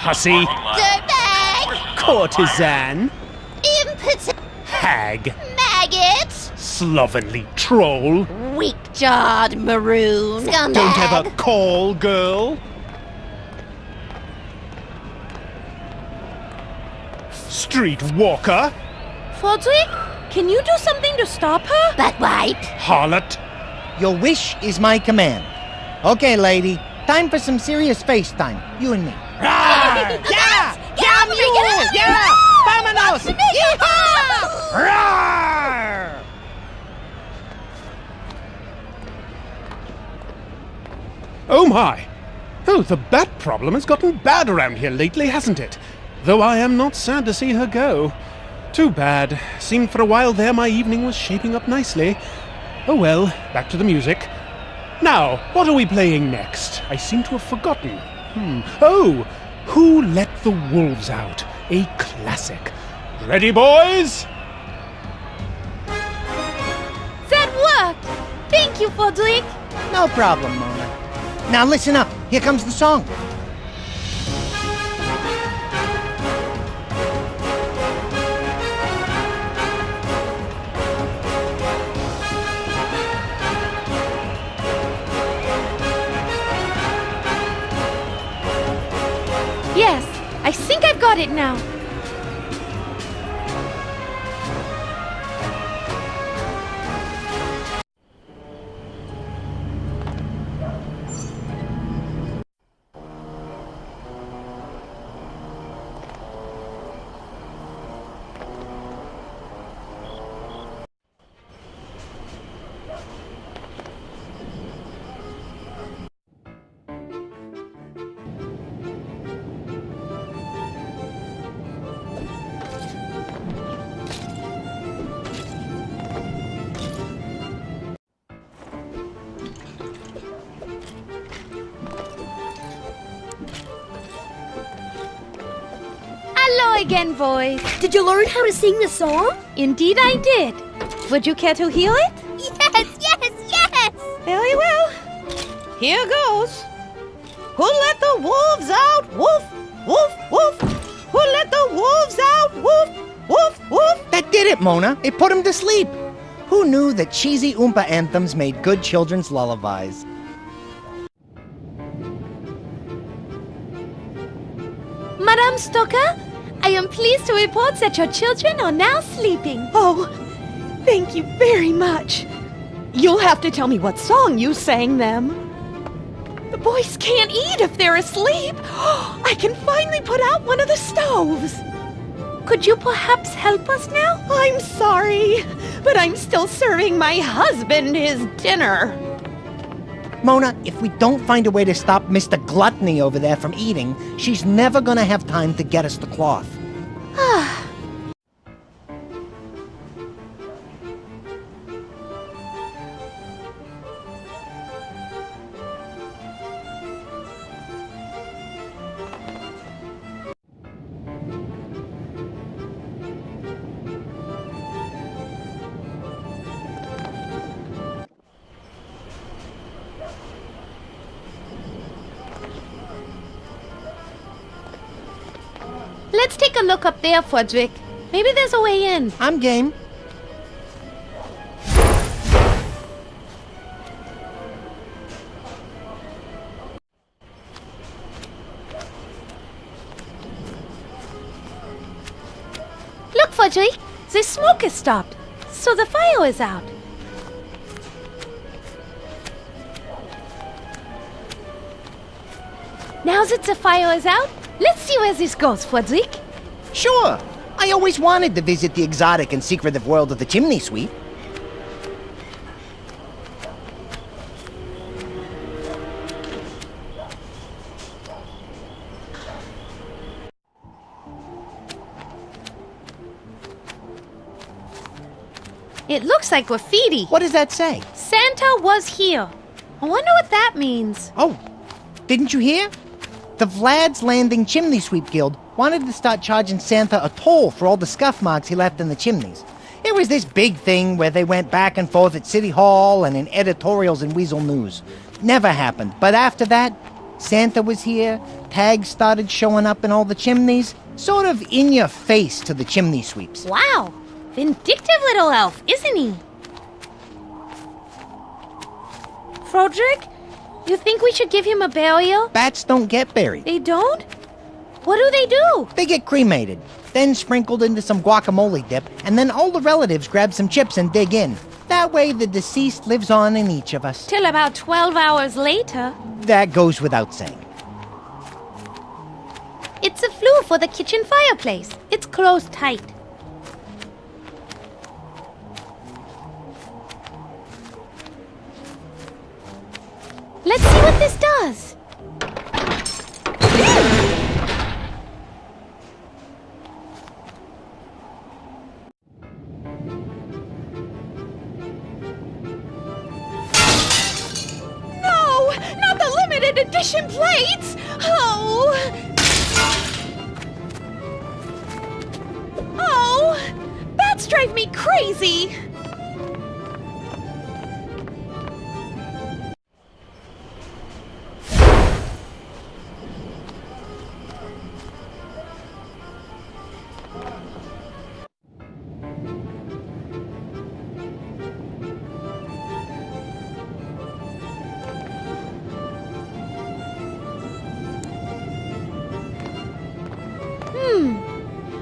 hussy. Dirtbag! Courtesan. Impotent! Hag. Maggot! Slovenly troll. Weak-jawed maroon! Scumbag! Don't ever call, girl. Street walker. Fodrick, can you do something to stop her? Buttwipe! Harlot. Your wish is my command. Okay, lady. Time for some serious FaceTime. You and me. Rawr! Yeah! Yeah, mule! Yeah! Vámonos! Yeehaw! Rawr! Oh my! Oh, the bat problem has gotten bad around here lately, hasn't it? Though I am not sad to see her go. Too bad. Seemed for a while there my evening was shaping up nicely. Oh well, back to the music. Now, what are we playing next? I seem to have forgotten. Oh! Who Let the Wolves Out? A classic. Ready, boys? That worked! Thank you, Fodrick! No problem, Mona. Now listen up. Here comes the song. Yes, I think I've got it now. Hello again, boys. Did you learn how to sing the song? Indeed I did. Would you care to hear it? Yes! Very well. Here goes. Who let the wolves out? Woof, woof, woof. Who let the wolves out? Woof, woof, woof. That did it, Mona. It put him to sleep. Who knew that cheesy Oompa anthems made good children's lullabies? Madame Stoker, I am pleased to report that your children are now sleeping. Oh, thank you very much. You'll have to tell me what song you sang them. The boys can't eat if they're asleep. I can finally put out one of the stoves. Could you perhaps help us now? I'm sorry, but I'm still serving my husband his dinner. Mona, if we don't find a way to stop Mr. Gluttony over there from eating, she's never gonna have time to get us the cloth. Let's take a look up there, Fodrick. Maybe there's a way in. I'm game. Look, Fodrick. The smoke has stopped, so the fire is out. Now that the fire is out, let's see where this goes, Fodrick. Sure. I always wanted to visit the exotic and secretive world of the chimney sweep. It looks like graffiti. What does that say? Santa was here. I wonder what that means. Oh, didn't you hear? The Vlad's Landing Chimney Sweep Guild wanted to start charging Santa a toll for all the scuff marks he left in the chimneys. It was this big thing where they went back and forth at City Hall and in editorials in Weasel News. Never happened, but after that, Santa was here, tags started showing up in all the chimneys, sort of in your face to the chimney sweeps. Wow. Vindictive little elf, isn't he? Froderick, you think we should give him a burial? Bats don't get buried. They don't? What do they do? They get cremated, then sprinkled into some guacamole dip, and then all the relatives grab some chips and dig in. That way the deceased lives on in each of us. Till about 12 hours later. That goes without saying. It's a flue for the kitchen fireplace. It's closed tight. Let's see what this does. No, not the limited edition plates! Oh! Oh! Bats drive me crazy!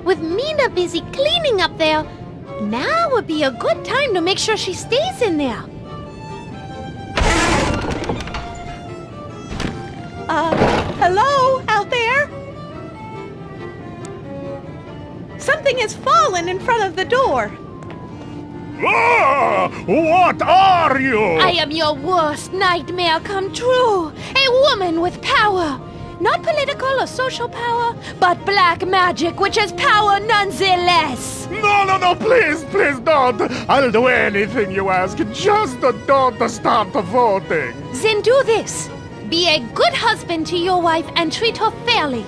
With Mina busy cleaning up there, now would be a good time to make sure she stays in there. Hello out there? Something has fallen in front of the door. Ah! What are you? I am your worst nightmare come true. A woman with power. Not political or social power, but black magic, which has power nonetheless. No, please don't. I'll do anything you ask. Just don't start voting. Then do this. Be a good husband to your wife and treat her fairly.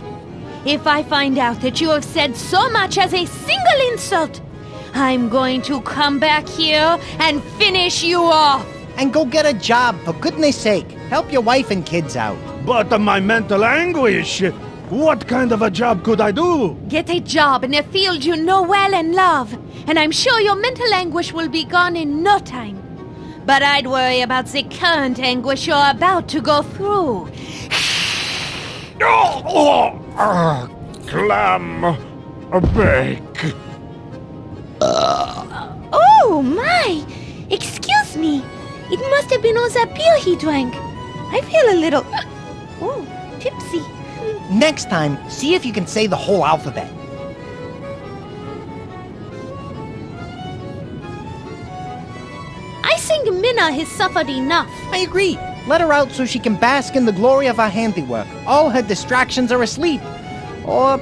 If I find out that you have said so much as a single insult, I'm going to come back here and finish you off. And go get a job, for goodness sake. Help your wife and kids out. But my mental anguish. What kind of a job could I do? Get a job in a field you know well and love, and I'm sure your mental anguish will be gone in no time. But I'd worry about the current anguish you're about to go through. Clam bake. Oh, my! Excuse me. It must have been all that beer he drank. I feel a little... tipsy. Next time, see if you can say the whole alphabet. I think Minna has suffered enough. I agree. Let her out so she can bask in the glory of our handiwork. All her distractions are asleep. Or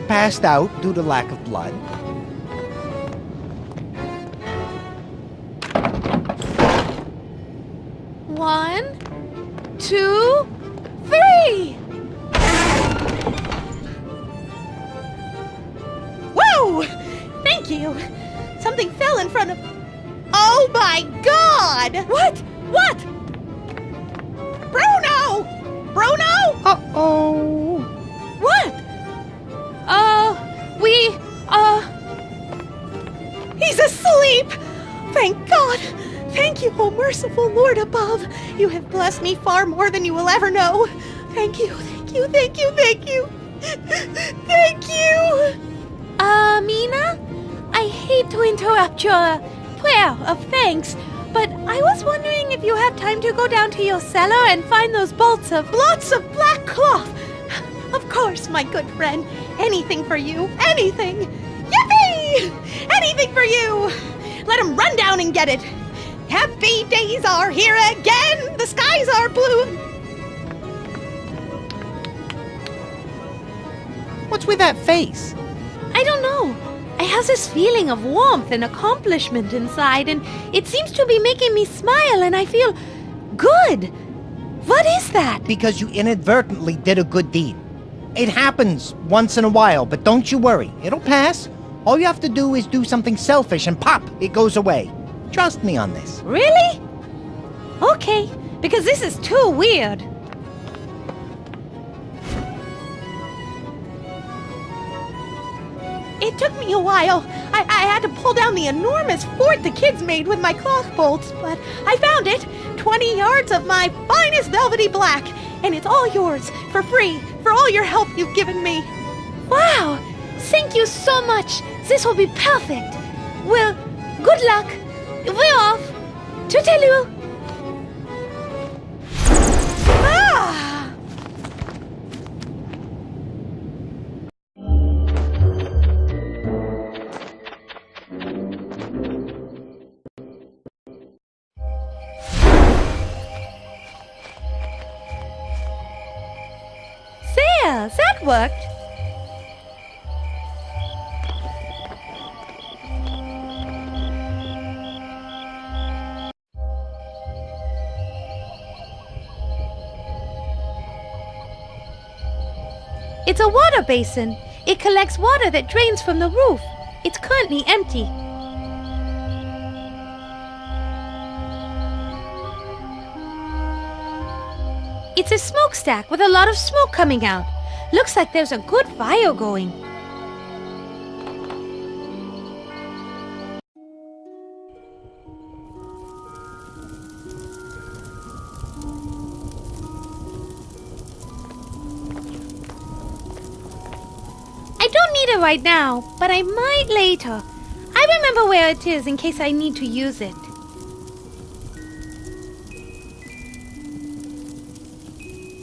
passed out due to lack of blood. One, 2, 3! Whoa! Thank you. Something fell in front of... Oh my God! What? What? Bruno! Bruno! Uh-oh. What? He's asleep! Thank God! Thank you, oh merciful Lord above. You have blessed me far more than you will ever know. Thank you, thank you, thank you, thank you. Thank you! Mina? I hate to interrupt your prayer of thanks, but I was wondering if you have time to go down to your cellar and find those blots of black cloth! Of course, my good friend. Anything for you. Anything! Yippee! Anything for you! Let him run down and get it. Happy days are here again! The skies are blue! What's with that face? I don't know. I have this feeling of warmth and accomplishment inside, and it seems to be making me smile, and I feel good. What is that? Because you inadvertently did a good deed. It happens once in a while, but don't you worry. It'll pass. All you have to do is do something selfish and pop, it goes away. Trust me on this. Really? Okay, because this is too weird. took me a while. I had to pull down the enormous fort the kids made with my cloth bolts, but I found it. 20 yards of my finest velvety black, and it's all yours, for free, for all your help you've given me. Wow! Thank you so much. This will be perfect. Well, good luck. We're off. Toodaloo. Ah! There, that worked. It's a water basin. It collects water that drains from the roof. It's currently empty. It's a smokestack with a lot of smoke coming out. Looks like there's a good fire going. I don't need it right now, but I might later. I remember where it is in case I need to use it.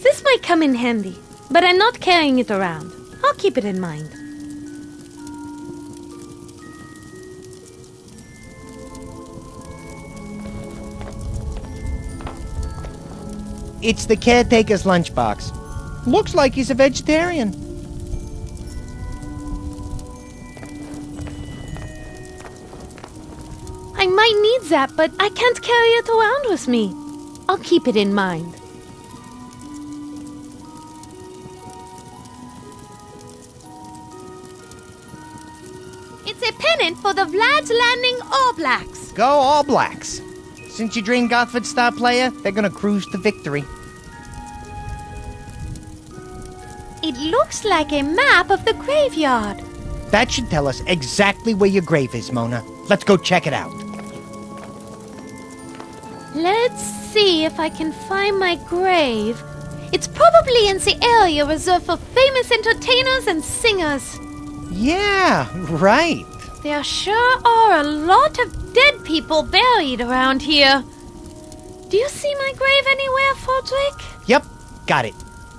This might come in handy, but I'm not carrying it around. I'll keep it in mind. It's the caretaker's lunchbox. Looks like he's a vegetarian. I might need that, but I can't carry it around with me. I'll keep it in mind. It's a pennant for the Vlad's Landing All Blacks. Go All Blacks. Since you drained Gotford's star player, they're gonna cruise to victory. It looks like a map of the graveyard. That should tell us exactly where your grave is, Mona. Let's go check it out. Let's see if I can find my grave. It's probably in the area reserved for famous entertainers and singers. Yeah, right. There sure are a lot of dead people buried around here. Do you see my grave anywhere, Fordrick? Yep, got it.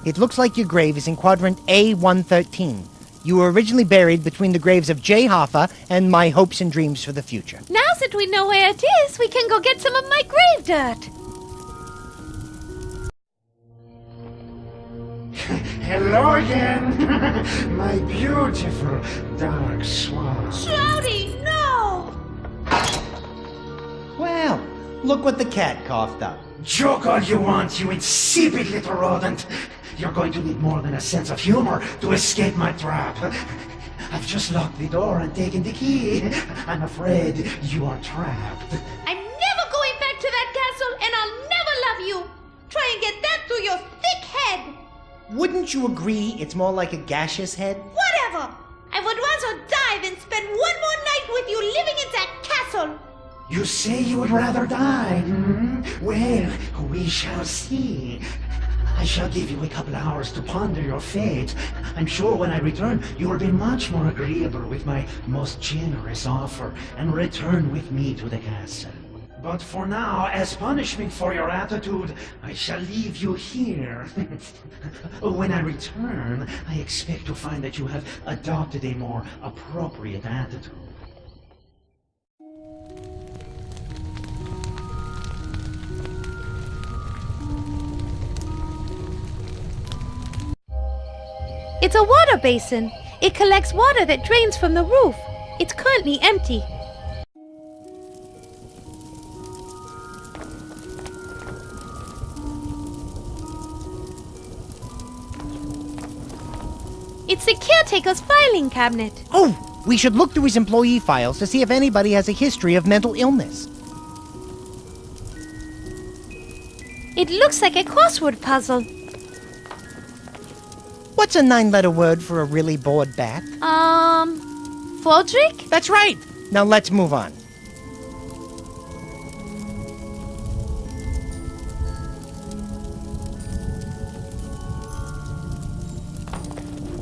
It looks like your grave is in quadrant A113. You were originally buried between the graves of Jay Hoffa and my hopes and dreams for the future. Now that we know where it is, we can go get some of my grave dirt. Hello again, my beautiful dark swan. Cloudy, no! Well, look what the cat coughed up. Joke all you want, you insipid little rodent. You're going to need more than a sense of humor to escape my trap. I've just locked the door and taken the key. I'm afraid you are trapped. I'm never going back to that castle, and I'll never love you. Try and get that through your thick head. Wouldn't you agree it's more like a gaseous head? Whatever. I would rather die than spend one more night with you living in that castle. You say you would rather die, hmm? Well, we shall see. I shall give you a couple hours to ponder your fate. I'm sure when I return, you will be much more agreeable with my most generous offer and return with me to the castle. But for now, as punishment for your attitude, I shall leave you here. When I return, I expect to find that you have adopted a more appropriate attitude. It's a water basin. It collects water that drains from the roof. It's currently empty. It's the caretaker's filing cabinet. Oh, we should look through his employee files to see if anybody has a history of mental illness. It looks like a crossword puzzle. What's a 9-letter word for a really bored bat? Fodrick? That's right. Now let's move on.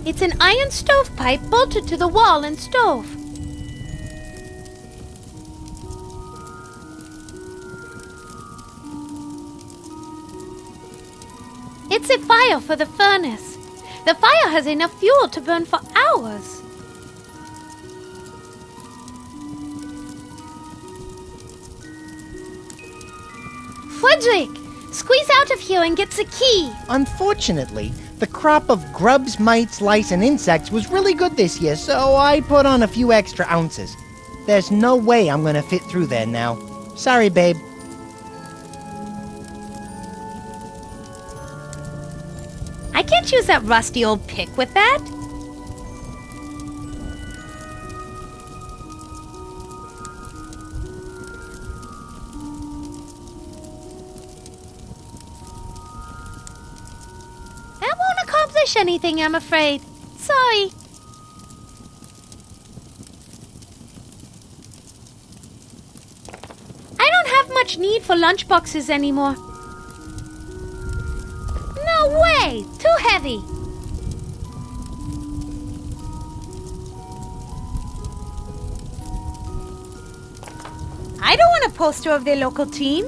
It's an iron stovepipe bolted to the wall and stove. It's a fire for the furnace. The fire has enough fuel to burn for hours. Frederick, squeeze out of here and get the key. Unfortunately, the crop of grubs, mites, lice, and insects was really good this year, so I put on a few extra ounces. There's no way I'm gonna fit through there now. Sorry, babe. I can't use that rusty old pick with that. That won't accomplish anything, I'm afraid. Sorry. I don't have much need for lunchboxes anymore. No way! Too heavy! I don't want a poster of their local team.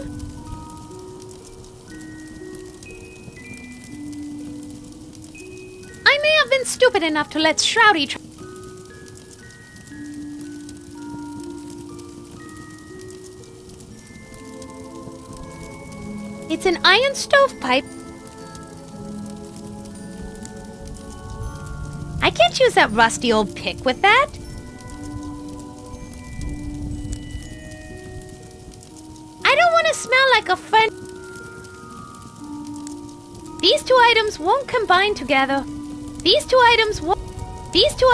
I may have been stupid enough to let Shroudy try. It's an iron stovepipe. I can't use that rusty old pick with that. I don't want to smell like a friend. These two items won't combine together. These two items won't. These two.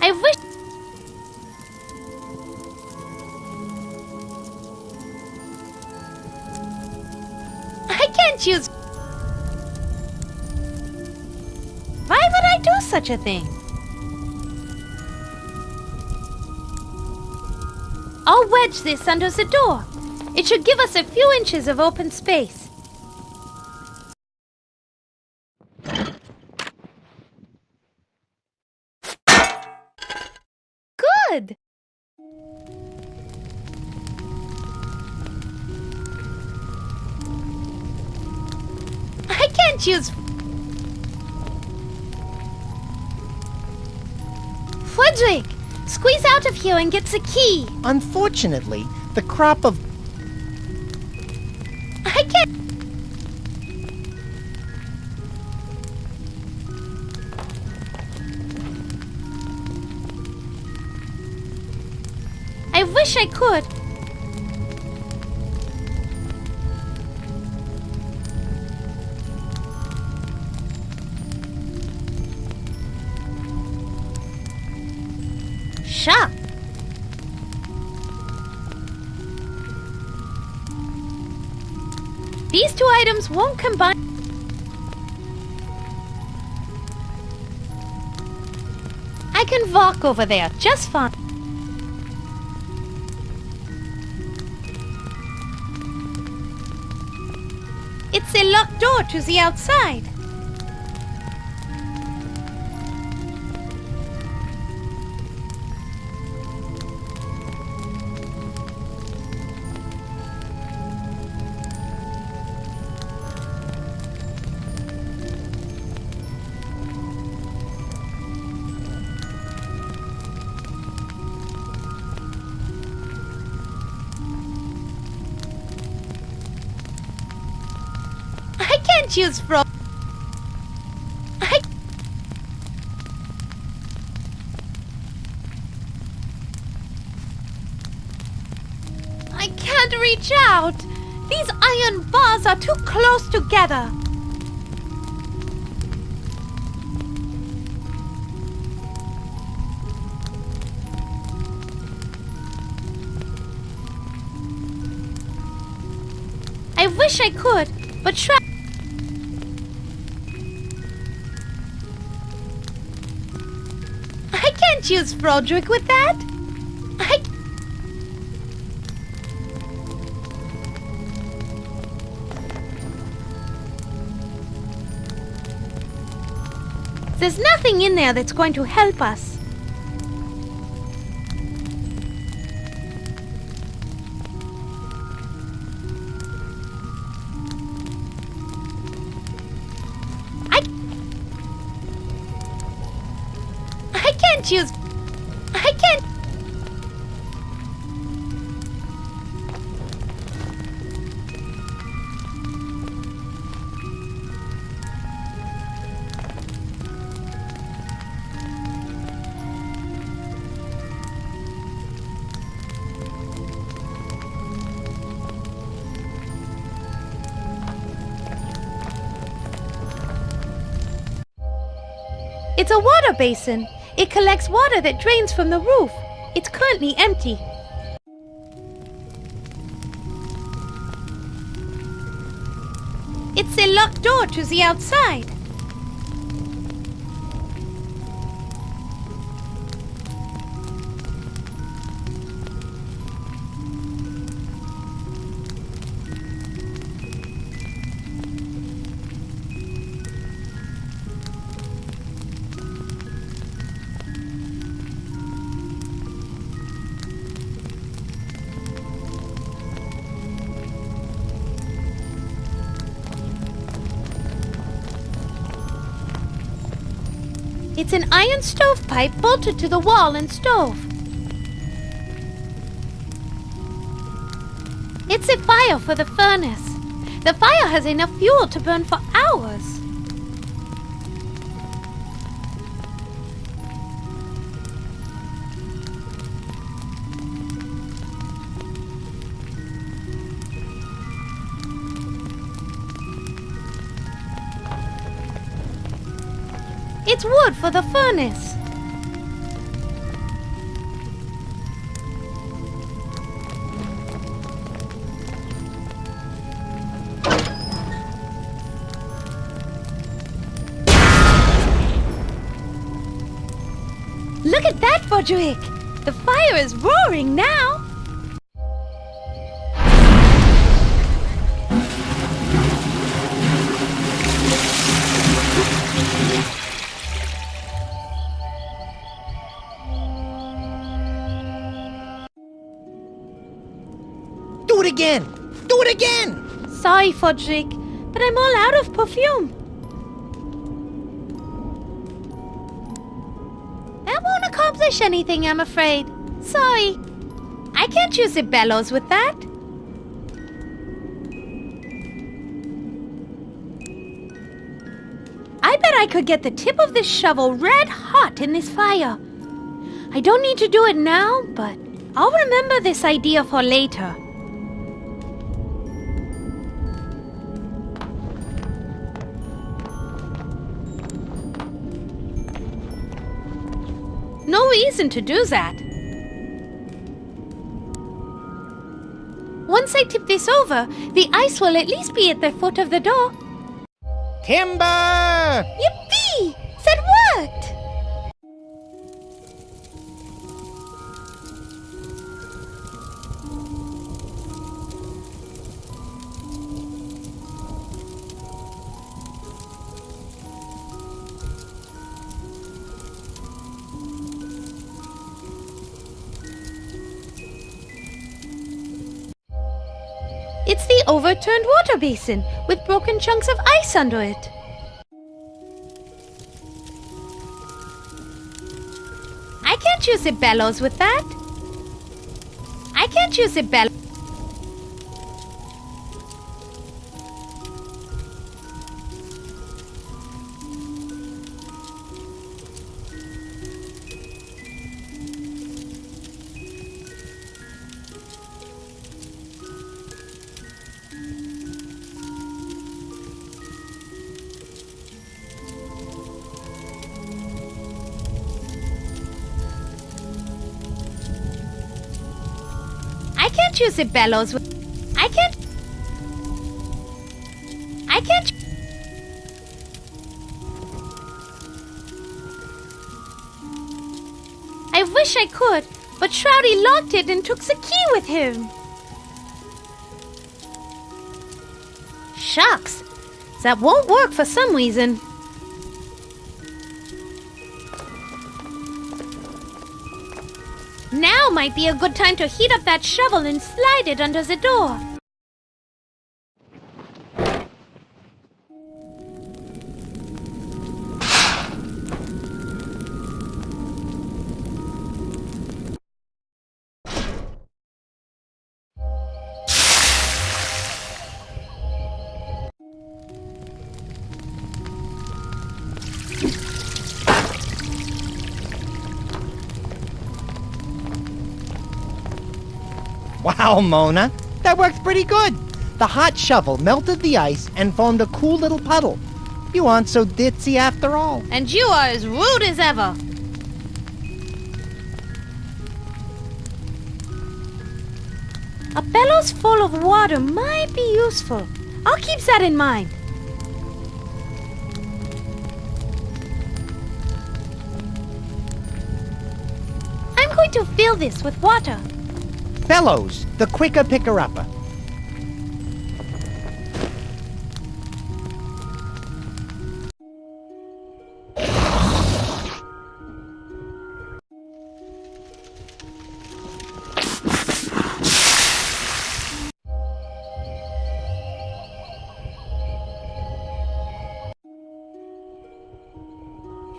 I wish. I can't use. Why would I do such a thing? I'll wedge this under the door. It should give us a few inches of open space. Good. I can't use. Frederick, squeeze out of here and get the key. Unfortunately, the crop of... I can't. I wish I could. Sharp. These two items won't combine. I can walk over there just fine. It's a locked door to the outside. I can't use I can't reach out. These iron bars are too close together. wish I could, but I can't use Broderick with that. There's nothing in there that's going to help us. I can't. It's a water basin. It collects water that drains from the roof. It's currently empty. It's a locked door to the outside. It's an iron stovepipe bolted to the wall and stove. It's a fire for the furnace. The fire has enough fuel to burn for hours. It's wood for the furnace. Look at that, Broderick! The fire is roaring now! Do it again! Do it again! Sorry, Broderick, but I'm all out of perfume. That won't accomplish anything, I'm afraid. Sorry. I can't use the bellows with that. I bet I could get the tip of this shovel red hot in this fire. I don't need to do it now, but I'll remember this idea for later. No reason to do that. Once I tip this over, the ice will at least be at the foot of the door. Timber! Yippee! That worked! It's the overturned water basin with broken chunks of ice under it. I can't use the bellows with that. I can't use the bellows. I can't use the bellows with... I can't... can't... I wish I could, but Shroudy locked it and took the key with him. Shucks. That won't work for some reason. Now might be a good time to heat up that shovel and slide it under the door. Wow, Mona, that worked pretty good. The hot shovel melted the ice and formed a cool little puddle. You aren't so ditzy after all. And you are as rude as ever. A bellows full of water might be useful. I'll keep that in mind. I'm going to fill this with water. Bellows, the quicker picker-upper.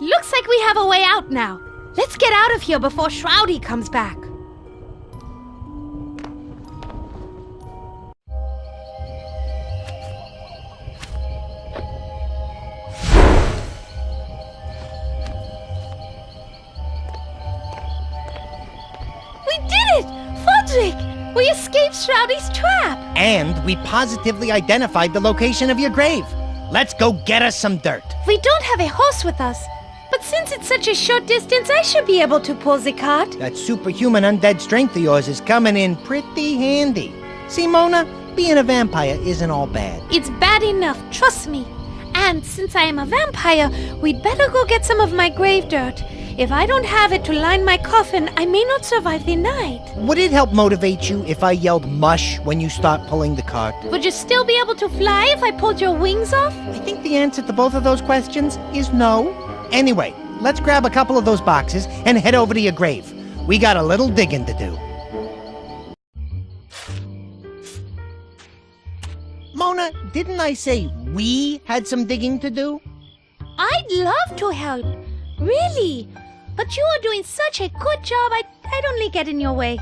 Looks like we have a way out now. Let's get out of here before Shroudy comes back. We escaped Shroudy's trap! And we positively identified the location of your grave. Let's go get us some dirt. We don't have a horse with us, but since it's such a short distance, I should be able to pull the cart. That superhuman undead strength of yours is coming in pretty handy. See, Mona, being a vampire isn't all bad. It's bad enough, trust me. And since I am a vampire, we'd better go get some of my grave dirt. If I don't have it to line my coffin, I may not survive the night. Would it help motivate you if I yelled mush when you start pulling the cart? Would you still be able to fly if I pulled your wings off? I think the answer to both of those questions is no. Anyway, let's grab a couple of those boxes and head over to your grave. We got a little digging to do. Mona, didn't I say we had some digging to do? I'd love to help. Really? But you are doing such a good job, I'd only get in your way.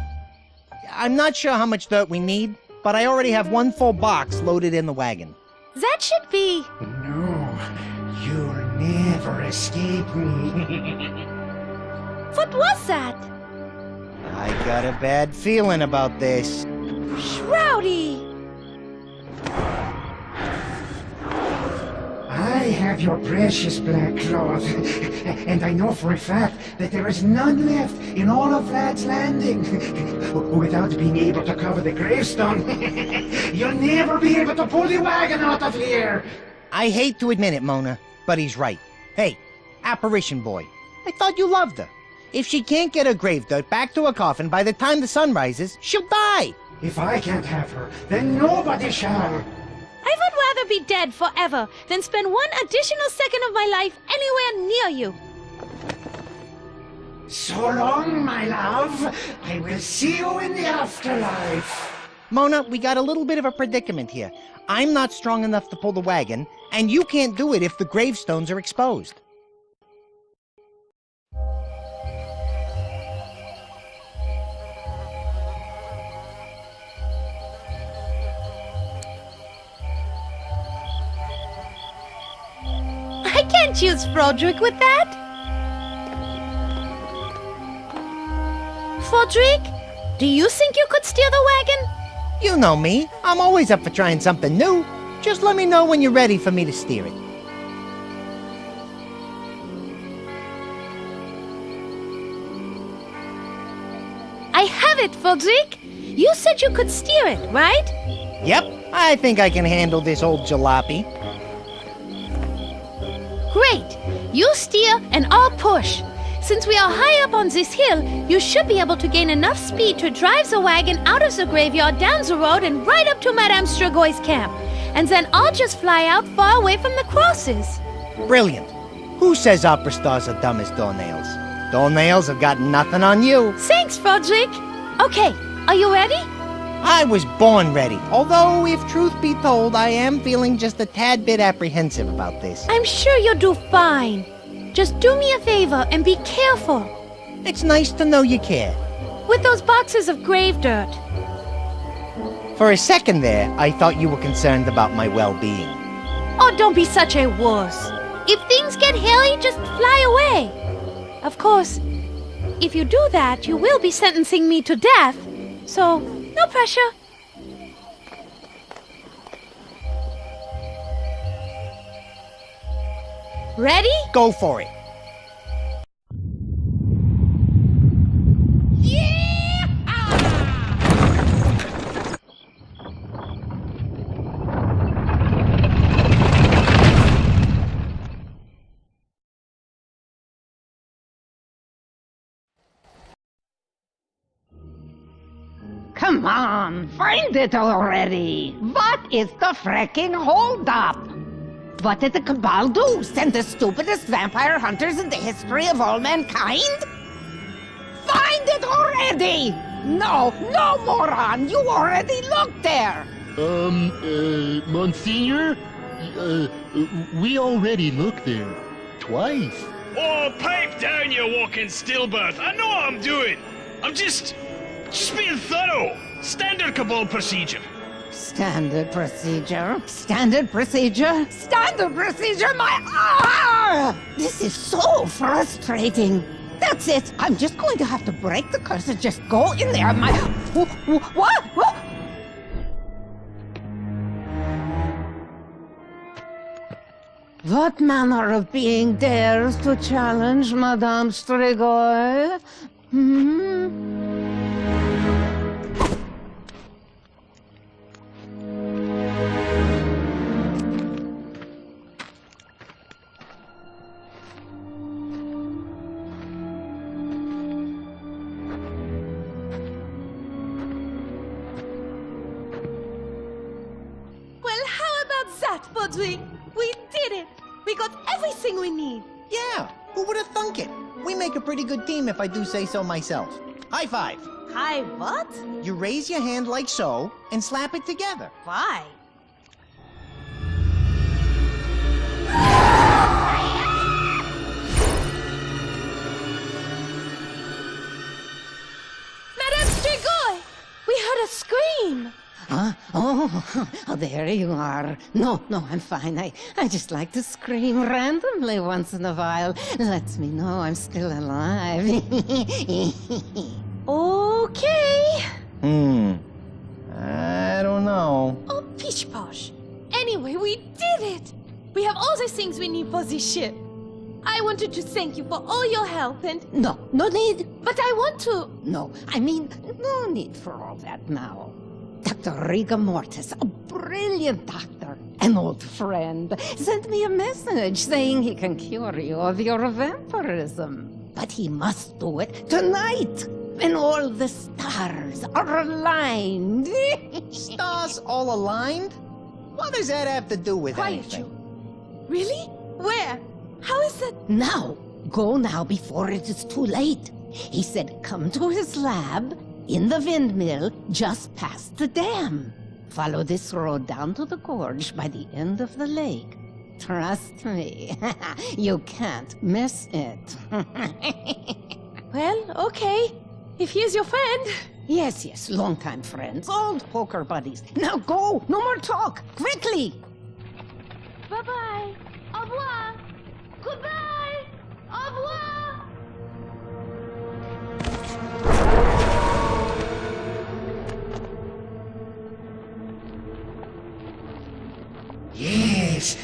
I'm not sure how much dirt we need, but I already have one full box loaded in the wagon. That should be... No, you'll never escape me. What was that? I got a bad feeling about this. Shroudy! I have your precious black cloth, and I know for a fact that there is none left in all of Vlad's Landing. Without being able to cover the gravestone, you'll never be able to pull the wagon out of here. I hate to admit it, Mona, but he's right. Hey, apparition boy, I thought you loved her. If she can't get her grave dirt back to her coffin by the time the sun rises, she'll die. If I can't have her, then nobody shall. I would rather be dead forever than spend one additional second of my life anywhere near you. So long, my love. I will see you in the afterlife. Mona, we got a little bit of a predicament here. I'm not strong enough to pull the wagon, and you can't do it if the gravestones are exposed. I can't use Frodrick with that. Frodrick, do you think you could steer the wagon? You know me. I'm always up for trying something new. Just let me know when you're ready for me to steer it. I have it, Frodrick. You said you could steer it, right? Yep, I think I can handle this old jalopy. Great! You steer and I'll push. Since we are high up on this hill, you should be able to gain enough speed to drive the wagon out of the graveyard, down the road, and right up to Madame Strigoi camp. And then I'll just fly out far away from the crosses. Brilliant. Who says opera stars are dumb as doornails? Doornails have got nothing on you. Thanks, Frederick. Okay, are you ready? I was born ready, although if truth be told, I am feeling just a tad bit apprehensive about this. I'm sure you'll do fine. Just do me a favor and be careful. It's nice to know you care. With those boxes of grave dirt. For a second there, I thought you were concerned about my well-being. Oh, don't be such a wuss. If things get hairy, just fly away. Of course, if you do that, you will be sentencing me to death. So, no pressure. Ready? Go for it. Come on, find it already. What is the frickin' holdup? What did the Cabal do? Send the stupidest vampire hunters in the history of all mankind? Find it already! No, moron! You already looked there! Monsignor? We already looked there. Twice. Oh, pipe down, you walking stillbirth. I know what I'm doing. I'm just being thorough. Standard Cabal procedure. Standard procedure? Standard procedure? Standard procedure, This is so frustrating. That's it. I'm just going to have to break the curse and just go in there. What? What manner of being dares to challenge Madame Strigoi? Well, how about that, Podrick? We did it! We got everything we need! Yeah, who would have thunk it? We make a pretty good team if I do say so myself. High five. Hi, what? You raise your hand like so and slap it together. Why? Madame Strigoi! We heard a scream! Huh? Oh, there you are. No, I'm fine. I just like to scream randomly once in a while. Lets me know I'm still alive. Okay. I don't know. Oh, pish posh. Anyway, we did it! We have all the things we need for this ship. I wanted to thank you for all your help and... No need. But I want to... No, I mean, no need for all that now. Dr. Rigor Mortis, a brilliant doctor, an old friend, sent me a message saying he can cure you of your vampirism. But he must do it tonight, when all the stars are aligned. Stars all aligned? What does that have to do with Quiet anything? you. Really? Where? How is it? Now, go now before it is too late. He said come to his lab in the windmill just past the dam. Follow this road down to the gorge by the end of the lake. Trust me, you can't miss it. Well, okay. If he is your friend. Yes, longtime friends, old poker buddies. Now go, no more talk, quickly! Bye-bye. Au revoir. Goodbye. Au revoir.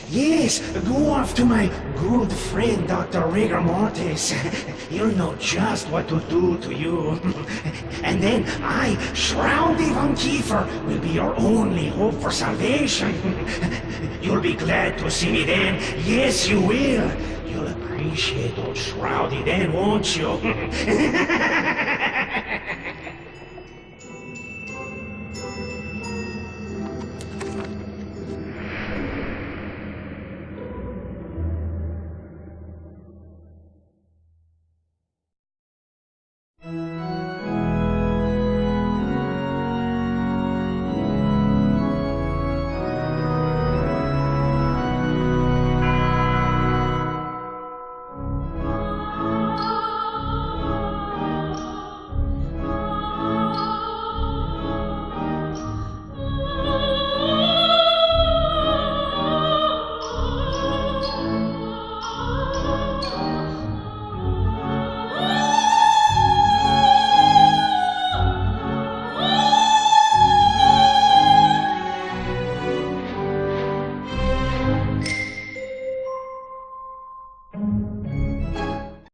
Yes, go off to my good friend Dr. Rigor Mortis. he'll know just what to do to you. And then I, Shroudy Von Kiefer, will be your only hope for salvation. You'll be glad to see me then. Yes, you will. You'll appreciate old Shroudy then, won't you?